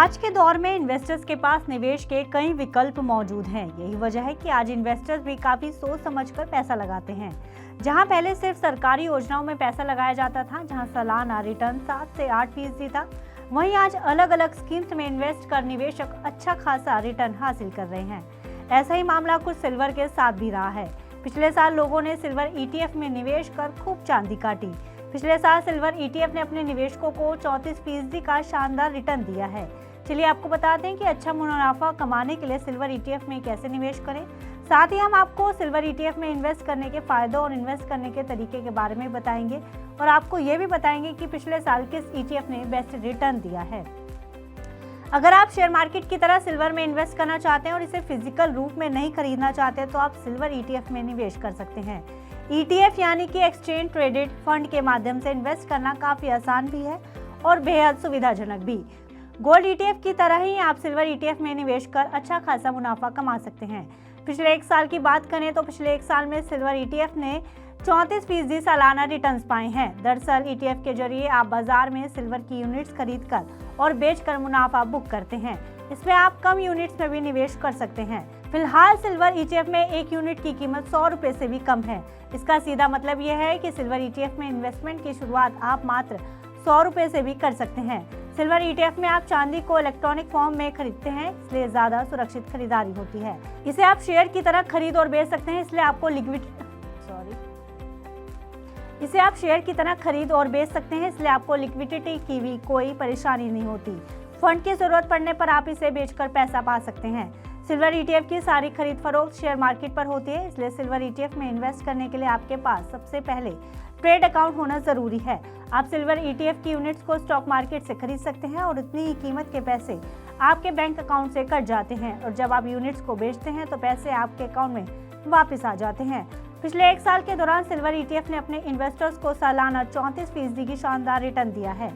आज के दौर में इन्वेस्टर्स के पास निवेश के कई विकल्प मौजूद हैं। यही वजह है कि आज इन्वेस्टर्स भी काफी सोच समझकर पैसा लगाते हैं। जहां पहले सिर्फ सरकारी योजनाओं में पैसा लगाया जाता था, जहां सालाना रिटर्न 7 से 8% था, वहीं आज अलग अलग स्कीम्स में इन्वेस्ट कर निवेशक अच्छा खासा रिटर्न हासिल कर रहे हैं। ऐसा ही मामला कुछ सिल्वर के साथ भी रहा है। पिछले साल लोगों ने सिल्वर ETF में निवेश कर खूब चांदी काटी। पिछले साल सिल्वर ETF ने अपने निवेशकों को 34% का शानदार रिटर्न दिया है। चलिए आपको बताते हैं कि अच्छा मुनाफा कमाने के लिए सिल्वर ETF में कैसे निवेश करें। साथ ही हम आपको सिल्वर ETF में इन्वेस्ट करने के फायदों और इन्वेस्ट करने के तरीके के बारे में बताएंगे और आपको ये भी बताएंगे कि पिछले साल किस ETF ने बेस्ट रिटर्न दिया है। अगर आप शेयर मार्केट की तरह सिल्वर में इन्वेस्ट करना चाहते हैं और इसे फिजिकल रूप में नहीं खरीदना चाहते तो आप सिल्वर ETF में निवेश कर सकते हैं। ETF यानी कि एक्सचेंज ट्रेडेड फंड के माध्यम से इन्वेस्ट करना काफी आसान भी है और बेहद सुविधाजनक भी। गोल्ड ETF की तरह ही आप सिल्वर ETF में निवेश कर अच्छा खासा मुनाफा कमा सकते हैं। पिछले एक साल की बात करें तो पिछले एक साल में सिल्वर ETF ने 34% सालाना रिटर्न्स पाए हैं। दरअसल ETF के जरिए आप बाजार में सिल्वर की यूनिट्स खरीदकर और बेचकर मुनाफा बुक करते हैं। इसमें आप कम यूनिट्स में भी निवेश कर सकते हैं। फिलहाल सिल्वर ETF में एक यूनिट की कीमत 100 रुपए से भी कम है। इसका सीधा मतलब यह है कि सिल्वर ETF में इन्वेस्टमेंट की शुरुआत आप मात्र 100 रुपए से भी कर सकते हैं। सिल्वर ETF में आप चांदी को इलेक्ट्रॉनिक फॉर्म में खरीदते हैं, इसलिए ज्यादा सुरक्षित खरीदारी होती है। इसे आप शेयर की तरह खरीद और बेच सकते हैं, इसलिए आपको लिक्विडिटी की भी कोई परेशानी नहीं होती। फंड की जरूरत पड़ने पर आप इसे बेचकर पैसा पा सकते हैं। सिल्वर ETF की सारी खरीद फरोख्त शेयर मार्केट पर होती है, इसलिए सिल्वर ETF में इन्वेस्ट करने के लिए आपके पास सबसे पहले ट्रेड अकाउंट होना जरूरी है। आप सिल्वर ETF की यूनिट्स को स्टॉक मार्केट से खरीद सकते हैं और उतनी ही कीमत के पैसे आपके बैंक अकाउंट से कट जाते हैं और जब आप यूनिट्स को बेचते हैं तो पैसे आपके अकाउंट में वापस आ जाते हैं। पिछले एक साल के दौरान सिल्वर ETF ने अपने इन्वेस्टर्स को सालाना 34% की शानदार रिटर्न दिया है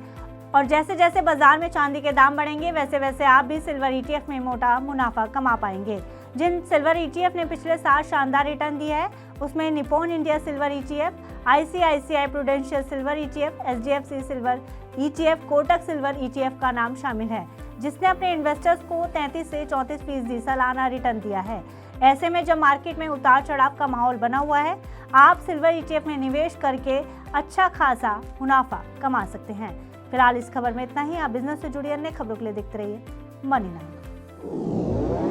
और जैसे जैसे बाजार में चांदी के दाम बढ़ेंगे वैसे वैसे आप भी सिल्वर ETF में मोटा मुनाफा कमा पाएंगे। जिन सिल्वर ETF ने पिछले साल शानदार रिटर्न दिया है उसमें Nippon India silver ETF, ICICI prudential silver ETF, HDFC silver ETF, Kotak silver ETF का नाम शामिल है, जिसने अपने इन्वेस्टर्स को 33 से 34% सालाना रिटर्न दिया है। ऐसे में जब मार्केट में उतार चढ़ाव का माहौल बना हुआ है, आप सिल्वर ETF में निवेश करके अच्छा खासा मुनाफा कमा सकते हैं। फिलहाल इस खबर में इतना ही। आप बिजनेस से जुड़ी अन्य खबरों के लिए देखते रहिए मनी 9।